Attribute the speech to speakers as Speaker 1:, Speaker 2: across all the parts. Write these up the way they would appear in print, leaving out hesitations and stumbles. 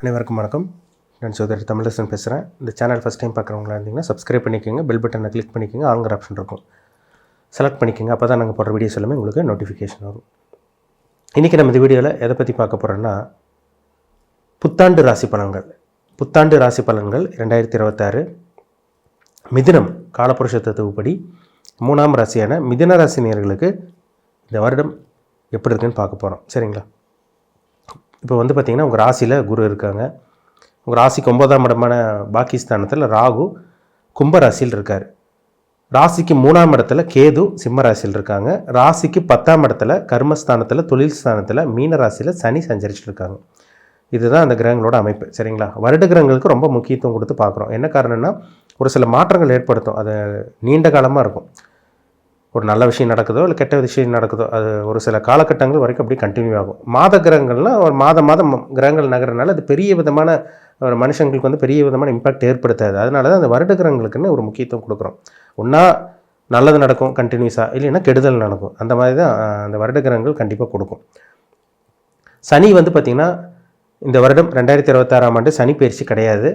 Speaker 1: அனைவருக்கும் வணக்கம். நான் சோதரி தமிழரசன் பேசுகிறேன். இந்த சேனல் ஃபஸ்ட் டைம் பார்க்குறவங்களா இருந்தீங்கன்னா சப்ஸ்கிரைப் பண்ணிக்கோங்க, பெல் பட்டனை கிளிக் பண்ணிக்கோங்க, ஆளுங்கிற ஆப்ஷன் இருக்கும் செலக்ட் பண்ணிக்கோங்க. அப்போ தான் நாங்கள் போடுற வீடியோஸ் எல்லாமே உங்களுக்கு நோட்டிஃபிகேஷன் வரும். இன்றைக்கி நம்ம இந்த வீடியோவில் எதை பற்றி பார்க்க போகிறோன்னா, புத்தாண்டு ராசி பலன்கள். புத்தாண்டு ராசி பலன்கள் 2026 மிதுனம் காலபுருஷ தத்துவப்படி 3ஆம் ராசியான மிதுன ராசி நேயர்களுக்கு இந்த வருடம் எப்படி இருக்குன்னு பார்க்க போகிறோம். சரிங்களா? இப்போ பார்த்திங்கன்னா உங்கள் ராசியில் குரு இருக்காங்க. உங்கள் ராசிக்கு 9ஆம் இடமான பாகிஸ்தானத்தில் ராகு கும்பராசியில் இருக்கார். ராசிக்கு 3ஆம் இடத்துல கேது சிம்ம ராசியில் இருக்காங்க. ராசிக்கு 10ஆம் இடத்துல கர்மஸ்தானத்தில் தொழில் ஸ்தானத்தில் மீன ராசியில் சனி சஞ்சரிச்சுட்டு இருக்காங்க. இதுதான் அந்த கிரகங்களோட அமைப்பு. சரிங்களா? வருட கிரகங்களுக்கு ரொம்ப முக்கியத்துவம் கொடுத்து பார்க்குறோம். என்ன காரணம்னா, ஒரு சில மாற்றங்கள் ஏற்படுத்தும். அது நீண்ட காலமாக இருக்கும். ஒரு நல்ல விஷயம் நடக்குதோ இல்லை கெட்ட விஷயம் நடக்குதோ, அது ஒரு சில காலகட்டங்கள் வரைக்கும் அப்படியே கண்டினியூ ஆகும். மாத கிரகங்கள்னால் ஒரு மாதம் கிரகங்கள் நகரனால அது பெரிய விதமான ஒரு மனுஷங்களுக்கு பெரிய விதமான இம்பாக்ட் ஏற்படுத்தாது. அதனால தான் அந்த வருட கிரகங்களுக்குன்னு ஒரு முக்கியத்துவம் கொடுக்குறோம். ஒன்றா நல்லது நடக்கும் கண்டினியூஸாக, இல்லைன்னா கெடுதல் நடக்கும். அந்த மாதிரி தான் அந்த வருட கிரகங்கள் கண்டிப்பாக கொடுக்கும். சனி பார்த்திங்கன்னா இந்த வருடம் 2026ஆம் ஆண்டு சனி பயிற்சி கிடையாது.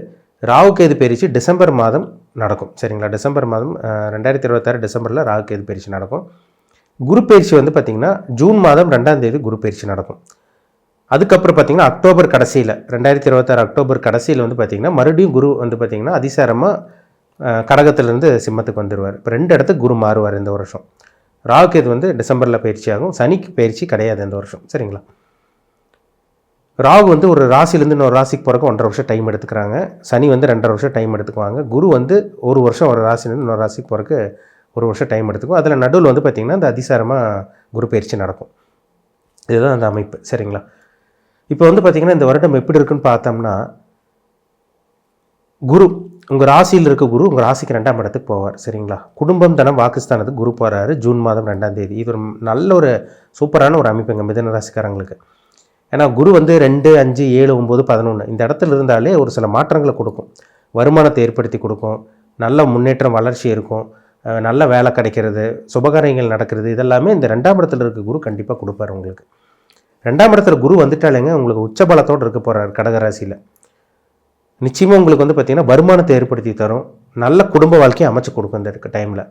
Speaker 1: ராகுகேது பயிற்சி டிசம்பர் மாதம் நடக்கும். சரிங்களா? டிசம்பர் மாதம் 2026 டிசம்பரில் ராகுகேது பயிற்சி நடக்கும். குரு பயிற்சி பார்த்திங்கன்னா ஜூன் மாதம் 2ஆம் தேதி குரு பயிற்சி நடக்கும். அதுக்கப்புறம் பார்த்திங்கன்னா அக்டோபர் கடைசியில் 2026 அக்டோபர் கடைசியில் பார்த்திங்கன்னா மறுபடியும் குரு பார்த்திங்கன்னா அதிசாரமாக கடகத்திலேருந்து சிம்மத்துக்கு வந்துடுவார். இப்போ 2 இடத்துக்கு குரு மாறுவார் இந்த வருஷம். ராகுகேது டிசம்பரில் பயிற்சி ஆகும். சனிக்கு பயிற்சி கிடையாது இந்த வருஷம். சரிங்களா? ராகு ஒரு ராசிலேருந்து இன்னொரு ராசிக்கு போகிறக்கு 1.5 வருஷம் டைம் எடுத்துக்கிறாங்க. சனி 2.5 வருஷம் டைம் எடுத்துக்குவாங்க. குரு 1 வருஷம் ஒரு ராசிலேருந்து இன்னொரு ராசிக்கு போகிறக்கு 1 வருஷம் டைம் எடுத்துக்கும். அதில் நடுவில் பார்த்திங்கன்னா இந்த அதிசாரமாக குரு பயிற்சி நடக்கும். இதுதான் அந்த அமைப்பு. சரிங்களா? இப்போ பார்த்திங்கன்னா இந்த வருடம் எப்படி இருக்குன்னு பார்த்தோம்னா, குரு உங்கள் ராசியில் இருக்க குரு உங்கள் ராசிக்கு 2ஆம் இடத்துக்கு போவார். சரிங்களா? குடும்பம் தனம் வாக்குஸ்தானத்துக்கு குரு போகிறாரு ஜூன் மாதம் 2ஆம் தேதி. இது ஒரு நல்ல ஒரு சூப்பரான ஒரு அமைப்புங்க மிதுன ராசிக்காரங்களுக்கு. ஏன்னா குரு 2, 5, 7, 9, 11 இந்த இடத்துல இருந்தாலே ஒரு சில மாற்றங்களை கொடுக்கும். வருமானத்தை ஏற்படுத்தி கொடுக்கும். நல்ல முன்னேற்றம் வளர்ச்சி இருக்கும். நல்ல வேலை கிடைக்கிறது, சுபகாரியங்கள் நடக்கிறது, இதெல்லாமே இந்த 2ஆம் இடத்துல இருக்க குரு கண்டிப்பாக கொடுப்பார் உங்களுக்கு. 2ஆம் இடத்துல குரு வந்துட்டாலேங்க உங்களுக்கு உச்சபலத்தோடு இருக்க போகிறார் கடகராசியில். நிச்சயமாக உங்களுக்கு பார்த்திங்கன்னா வருமானத்தை ஏற்படுத்தி தரும். நல்ல குடும்ப வாழ்க்கையை அமைச்சு கொடுக்கும். இந்த டைமில்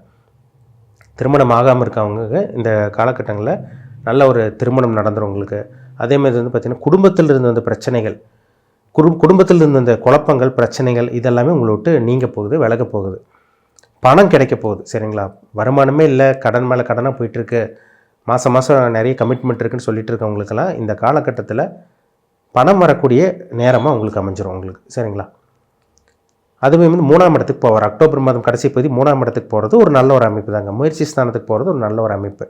Speaker 1: திருமணம் ஆகாமல் இருக்கவங்க இந்த காலகட்டங்களில் நல்ல ஒரு திருமணம் நடந்துடும் உங்களுக்கு. அதேமாதிரி பார்த்திங்கன்னா குடும்பத்தில் இருந்த பிரச்சனைகள், குடும்பத்தில் இருந்த அந்த குழப்பங்கள், பிரச்சனைகள் இதெல்லாமே உங்களை விட்டு நீங்க போகுது, விலக போகுது. பணம் கிடைக்க போகுது. சரிங்களா? வருமானமே இல்லை, கடன் மேலே கடனாக போயிட்டுருக்கு, மாதம் நிறைய கமிட்மெண்ட் இருக்குன்னு சொல்லிட்டு இருக்கவங்களுக்கெல்லாம் இந்த காலகட்டத்தில் பணம் வரக்கூடிய நேரமாக உங்களுக்கு அமைஞ்சிரும் உங்களுக்கு. சரிங்களா? அதுவே 3ஆம் இடத்துக்கு போவார். அக்டோபர் மாதம் கடைசி பகுதி 3ஆம் இடத்துக்கு போகிறது ஒரு நல்ல ஒரு அமைப்பு தாங்க. முயற்சி ஸ்தானத்துக்கு போகிறது ஒரு நல்ல ஒரு அமைப்பு.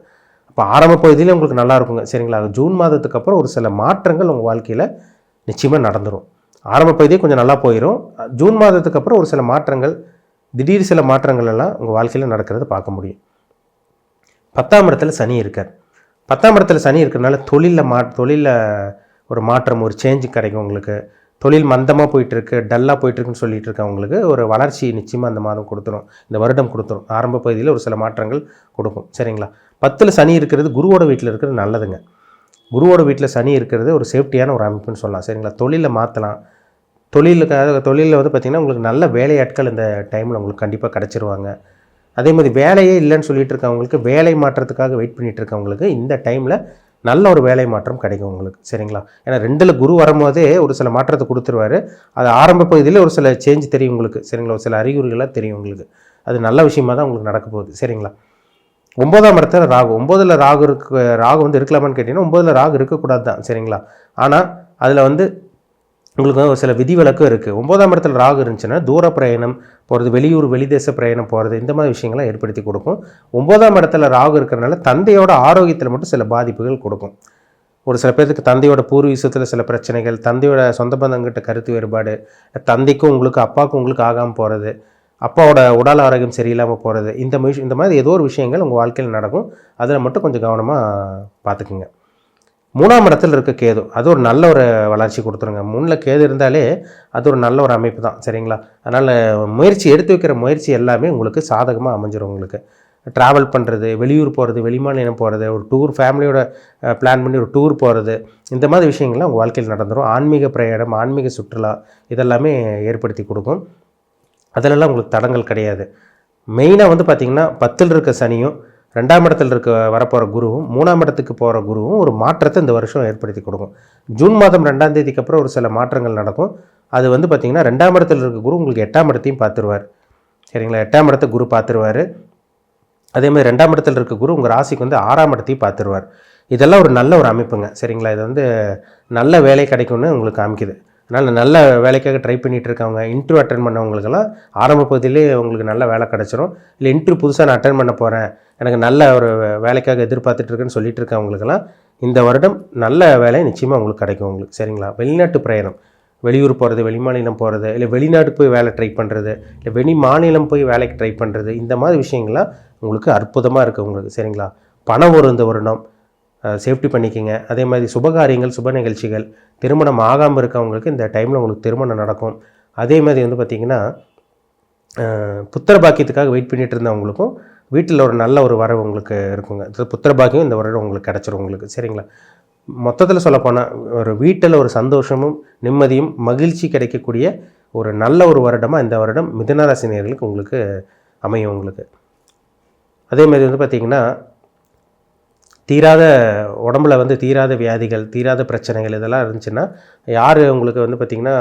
Speaker 1: இப்போ ஆரம்ப பகுதியிலே உங்களுக்கு நல்லா இருக்குங்க. சரிங்களா? ஜூன் மாதத்துக்கு அப்புறம் ஒரு சில மாற்றங்கள் உங்கள் வாழ்க்கையில் நிச்சயமாக நடந்துடும். ஆரம்ப பகுதியே கொஞ்சம் நல்லா போயிடும். ஜூன் மாதத்துக்கு அப்புறம் ஒரு சில மாற்றங்கள், திடீர் சில மாற்றங்கள் எல்லாம் உங்கள் வாழ்க்கையில் நடக்கிறத பார்க்க முடியும். 10ஆம் இடத்துல சனி இருக்கார். 10ஆம் இடத்துல சனி இருக்கிறனால தொழிலில் ஒரு மாற்றம், ஒரு சேஞ்சு கிடைக்கும் உங்களுக்கு. தொழில் மந்தமாக போயிட்டுருக்கு, டல்லாக போயிட்டுருக்குன்னு சொல்லிட்டு இருக்கவங்களுக்கு ஒரு வளர்ச்சி நிச்சயமாக அந்த மாதம் கொடுத்துரும், இந்த வருடம் கொடுத்துரும். ஆரம்ப பகுதியில் ஒரு சில மாற்றங்கள் கொடுக்கும். சரிங்களா? 10ல் சனி இருக்கிறது குருவோட வீட்டில் இருக்கிறது நல்லதுங்க. குருவோட வீட்டில் சனி இருக்கிறது ஒரு சேஃப்டியான ஒரு அமைப்புன்னு சொல்லலாம். சரிங்களா? தொழிலில் மாற்றலாம். தொழிலில் பார்த்திங்கன்னா உங்களுக்கு நல்ல வேலையாட்கள் இந்த டைமில் உங்களுக்கு கண்டிப்பாக கிடச்சிருவாங்க. அதே மாதிரி வேலையே இல்லைன்னு சொல்லிட்டு இருக்கவங்களுக்கு, வேலை மாற்றத்துக்காக வெயிட் பண்ணிகிட்டு இருக்கவங்களுக்கு இந்த டைமில் நல்ல ஒரு வேலை மாற்றம் கிடைக்கும் உங்களுக்கு. சரிங்களா? ஏன்னா 2ல் குரு வரும்போதே ஒரு சில மாற்றத்தை கொடுத்துருவார். அது ஆரம்ப பகுதியில் ஒரு சில சேஞ்ச் தெரியும் உங்களுக்கு. சரிங்களா? ஒரு சில அறிகுறிகளாக தெரியும் உங்களுக்கு. அது நல்ல விஷயமாக தான் உங்களுக்கு நடக்க போகுது. சரிங்களா? 9ஆம் இடத்துல ராகு. 9ல் ராகு இருக்கலாமான்னு கேட்டிங்கன்னா 9ல் ராகு இருக்கக்கூடாது தான். சரிங்களா? ஆனால் அதில் உங்களுக்கு ஒரு சில விதிவிலக்கும் இருக்குது. 9ஆம் இடத்துல ராகு இருந்துச்சுன்னா தூர பிரயாணம் போகிறது, வெளியூர் வெளிதேச பிரயாணம் போகிறது, இந்த மாதிரி விஷயங்கள்லாம் ஏற்படுத்தி கொடுக்கும். 9ஆம் இடத்துல ராகு இருக்கிறனால தந்தையோட ஆரோக்கியத்தில் மட்டும் சில பாதிப்புகள் கொடுக்கும். ஒரு சில பேருக்கு தந்தையோட பூர்வீகத்தில் சில பிரச்சனைகள், தந்தையோட சொந்த பந்தங்கிட்ட கருத்து வேறுபாடு, தந்தைக்கும் உங்களுக்கு அப்பாவுக்கும் உங்களுக்கு ஆகாமல் போகிறது, அப்பாவோட உடல் ஆரோக்கியம் சரியில்லாமல் போகிறது, இந்த மாதிரி ஏதோ ஒரு விஷயங்கள் உங்கள் வாழ்க்கையில் நடக்கும். அதில் மட்டும் கொஞ்சம் கவனமாக பார்த்துக்குங்க. 3ஆம் இடத்துல இருக்க கேது அது ஒரு நல்ல ஒரு வளர்ச்சி கொடுத்துருங்க. 3ல் கேது இருந்தாலே அது ஒரு நல்ல ஒரு அமைப்பு தான். சரிங்களா? அதனால் எடுத்து வைக்கிற முயற்சி எல்லாமே உங்களுக்கு சாதகமாக அமைஞ்சிடும் உங்களுக்கு. ட்ராவல் பண்ணுறது, வெளியூர் போகிறது, வெளிமாநிலம் போகிறது, ஒரு டூர் ஃபேமிலியோட பிளான் பண்ணி ஒரு டூர் போகிறது, இந்த மாதிரி விஷயங்கள்லாம் உங்கள் வாழ்க்கையில் நடந்துடும். ஆன்மீக பிரயாணம், ஆன்மீக சுற்றுலா இதெல்லாமே ஏற்படுத்தி கொடுக்கும். அதிலெல்லாம் உங்களுக்கு தடங்கள் கிடையாது. மெயினாக வந்து பார்த்திங்கன்னா 10ல் இருக்க சனியும் 2ஆம் இடத்துல இருக்க வரப்போகிற குருவும் 3ஆம் இடத்துக்கு போகிற குருவும் ஒரு மாற்றத்தை இந்த வருஷம் ஏற்படுத்தி கொடுக்கும். ஜூன் மாதம் 2ஆம் தேதிக்கு அப்புறம் ஒரு சில மாற்றங்கள் நடக்கும். அது வந்து பார்த்திங்கன்னா 2ஆம் இடத்துல இருக்க குரு உங்களுக்கு 8ஆம் இடத்தையும் பார்த்துருவார். சரிங்களா? 8ஆம் இடத்தை குரு பார்த்துருவார். அதேமாதிரி 2ஆம் இடத்துல இருக்க குரு உங்கள் ராசிக்கு வந்து 6ஆம் இடத்தையும் பார்த்துருவார். இதெல்லாம் ஒரு நல்ல ஒரு அமைப்புங்க. சரிங்களா? இது வந்து நல்ல வேலை கிடைக்கும்னு உங்களுக்கு காமிக்குது. அதனால் நல்ல வேலைக்காக ட்ரை பண்ணிகிட்டு இருக்கவங்க, இன்டர்வியூ அட்டன் பண்ணவங்களுக்கெல்லாம் ஆரம்ப பகுதியிலே உங்களுக்கு நல்ல வேலை கிடச்சிரும். இல்லை இன்டர்வியூ புதுசாக நான் அட்டன் பண்ண போகிறேன், எனக்கு நல்ல ஒரு வேலைக்காக எதிர்பார்த்துட்ருக்குன்னு சொல்லிட்டு இருக்கவங்களுக்கெல்லாம் இந்த வருடம் நல்ல வேலை நிச்சயமாக உங்களுக்கு கிடைக்கும் உங்களுக்கு. சரிங்களா? வெளிநாட்டு பிரயாணம், வெளியூர் போகிறது, வெளிமாநிலம் போகிறது, இல்லை வெளிநாட்டுக்கு போய் வேலை ட்ரை பண்ணுறது, இல்லை வெளி மாநிலம் போய் வேலைக்கு ட்ரை பண்ணுறது, இந்த மாதிரி விஷயங்கள்லாம் உங்களுக்கு அற்புதமாக இருக்குது உங்களுக்கு. சரிங்களா? பணம் வரும் இந்த வருடம், சேஃப்டி பண்ணிக்கோங்க. அதே மாதிரி சுபகாரியங்கள், சுப நிகழ்ச்சிகள், திருமணம் ஆகாமல் இருக்கவங்களுக்கு இந்த டைமில் உங்களுக்கு திருமணம் நடக்கும். அதே மாதிரி வந்து பார்த்திங்கன்னா புத்திர பாக்கியத்துக்காக வெயிட் பண்ணிகிட்டு இருந்தவங்களுக்கும் வீட்டில் ஒரு நல்ல ஒரு வரவு உங்களுக்கு இருக்குங்க. புத்திர பாக்கியம் இந்த வருடம் உங்களுக்கு கிடச்சிரும் உங்களுக்கு. சரிங்களா? மொத்தத்தில் சொல்லப்போனால் ஒரு வீட்டில் ஒரு சந்தோஷமும் நிம்மதியும் மகிழ்ச்சி கிடைக்கக்கூடிய ஒரு நல்ல ஒரு வருடமாக இந்த வருடம் மிதுன ராசி நேயர்களுக்கு உங்களுக்கு அமையும் உங்களுக்கு. அதே மாதிரி வந்து பார்த்திங்கன்னா தீராத உடம்புல வந்து தீராத வியாதிகள், தீராத பிரச்சனைகள் இதெல்லாம் இருந்துச்சுன்னா, யார் உங்களுக்கு வந்து பார்த்திங்கன்னா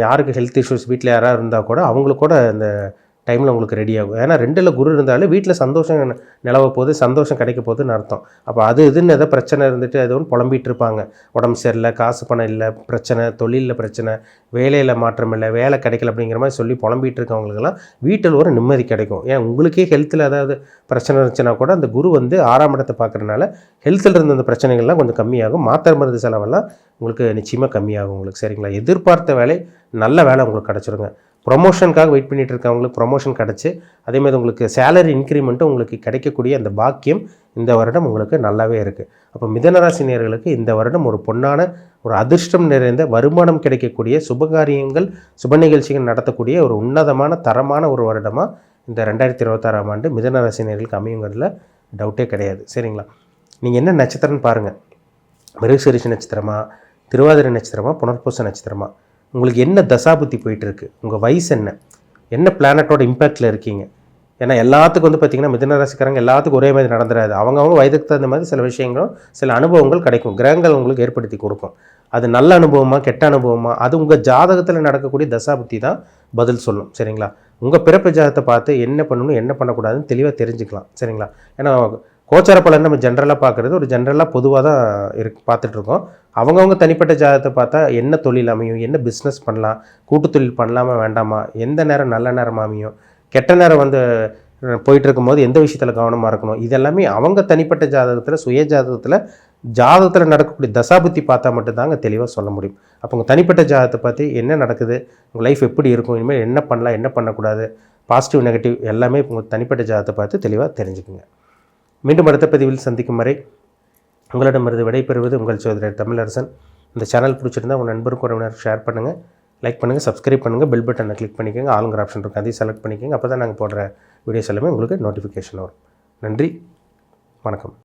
Speaker 1: யாருக்கு ஹெல்த் இஷ்யூஸ் வீட்டில் யாராவது இருந்தால் கூட அவங்களுக்கு கூட இந்த டைமில் உங்களுக்கு ரெடி ஆகும். ஏன்னா 2ல் குரு இருந்தாலே வீட்டில் சந்தோஷம் நிலவ போது, சந்தோஷம் கிடைக்க போகுதுன்னு அர்த்தம். அப்போ அது இதுன்னு எதோ பிரச்சனை இருந்துட்டு அது ஒன்று புலம்பிகிட்டு இருப்பாங்க. உடம்பு சரியில்லை, காசு பணம் இல்லை, பிரச்சனை, தொழிலில் பிரச்சனை, வேலையில் மாற்றம் இல்லை, வேலை கிடைக்கல அப்படிங்கிற மாதிரி சொல்லி புலம்பிகிட்டு இருக்கவங்களுக்கெல்லாம் வீட்டில் ஒரு நிம்மதி கிடைக்கும். ஏன் உங்களுக்கே ஹெல்த்தில் ஏதாவது பிரச்சனை இருந்துச்சுன்னா கூட அந்த குரு வந்து 6ஆம் இடத்தை பார்க்குறதுனால ஹெல்த்தில் இருந்த அந்த பிரச்சனைகள்லாம் கொஞ்சம் கம்மியாகும். மாத்திரை மருந்து செலவெல்லாம் உங்களுக்கு நிச்சயமாக கம்மியாகும் உங்களுக்கு. சரிங்களா? எதிர்பார்த்த வேலை, நல்ல வேலை உங்களுக்கு கிடச்சிருங்க. ப்ரொமோஷனுக்காக வெயிட் பண்ணிகிட்டு இருக்கவங்களுக்கு ப்ரொமோஷன் கிடச்சி, அதேமாதிரி உங்களுக்கு சேலரி இன்க்ரிமெண்ட்டும் உங்களுக்கு கிடைக்கக்கூடிய அந்த பாக்கியம் இந்த வருடம் உங்களுக்கு நல்லாவே இருக்குது. அப்போ மிதுனராசி நேயர்களுக்கு இந்த வருடம் ஒரு பொன்னான ஒரு அதிர்ஷ்டம் நிறைந்த வருமானம் கிடைக்கக்கூடிய சுபகாரியங்கள், சுப நிகழ்ச்சிகள் நடத்தக்கூடிய ஒரு உன்னதமான தரமான ஒரு வருடமாக இந்த 2026ஆம் ஆண்டு மிதுனராசி நேயர்களுக்கு அமையுங்கிறதுல டவுட்டே கிடையாது. சரிங்களா? நீங்கள் என்ன நட்சத்திரம்னு பாருங்கள். மிருகசீரிஷ நட்சத்திரமா, திருவாதிரை நட்சத்திரமா, புனர்பூச நட்சத்திரமா, உங்களுக்கு என்ன தசாபுத்தி போயிட்டுருக்கு, உங்கள் வயசு என்ன பிளானட்டோட இம்பேக்டில் இருக்கீங்க. ஏன்னா எல்லாத்துக்கும் வந்து பார்த்திங்கன்னா மிதுன ராசிக்காரங்க எல்லாத்துக்கும் ஒரே மாதிரி நடந்துடாது. அவங்கவுங்க வயதுக்கு தகுந்த மாதிரி சில விஷயங்களும் சில அனுபவங்கள் கிடைக்கும், கிரகங்கள் உங்களுக்கு ஏற்படுத்தி கொடுக்கும். அது நல்ல அனுபவமா கெட்ட அனுபவமா அது உங்கள் ஜாதகத்தில் நடக்கக்கூடிய தசாபுத்தி தான் பதில் சொல்லும். சரிங்களா? உங்கள் பிறப்பு ஜாதகத்தை பார்த்து என்ன பண்ணணும் என்ன பண்ணக்கூடாதுன்னு தெளிவாக தெரிஞ்சுக்கலாம். சரிங்களா? ஏன்னா கோச்சார பலன் நம்ம ஜென்ரலாக பார்க்குறது ஒரு ஜென்ரலாக பொதுவாக தான் பார்த்துட்ருக்கோம். அவங்கவுங்க தனிப்பட்ட ஜாதகத்தை பார்த்தா என்ன தொழில் அமையும், என்ன பிஸ்னஸ் பண்ணலாம், கூட்டு தொழில் பண்ணலாமா வேண்டாமா, எந்த நேரம் நல்ல நேரம் அமையும், கெட்ட நேரம் வந்து போயிட்டுருக்கும் போது எந்த விஷயத்தில் கவனமாக இருக்கணும், இதெல்லாமே அவங்க தனிப்பட்ட ஜாதகத்தில் சுய ஜாதகத்தில் நடக்கக்கூடிய தசாபுத்தி பார்த்தா மட்டும்தாங்க தெளிவாக சொல்ல முடியும். அப்போ உங்கள் தனிப்பட்ட ஜாதகத்தை பார்த்து என்ன நடக்குது, உங்கள் லைஃப் எப்படி இருக்கும், இனிமேல் என்ன பண்ணலாம் என்ன பண்ணக்கூடாது, பாசிட்டிவ் நெகட்டிவ் எல்லாமே உங்கள் தனிப்பட்ட ஜாதகத்தை பார்த்து தெளிவாக தெரிஞ்சுக்குங்க. மீண்டும் அடுத்த பதிவில் சந்திக்கும் வரை உங்களிடமிருந்து விடைபெறுவது உங்கள் சோதரர் தமிழரசன். இந்த சேனல் பிடிச்சிருந்தால் உங்கள் நண்பருக்கு உறவினர் ஷேர் பண்ணுங்கள், லைக் பண்ணுங்கள், சப்ஸ்கிரைப் பண்ணுங்கள், பெல் பட்டனை கிளிக் பண்ணிக்கோங்க, ஆளுங்கிற ஆப்ஷன் இருக்குது அதையும் செலக்ட் பண்ணிக்கோங்க. அப்போ தான் நாங்கள் போடுற வீடியோஸ் எல்லாமே உங்களுக்கு நோட்டிஃபிகேஷன் வரும். நன்றி, வணக்கம்.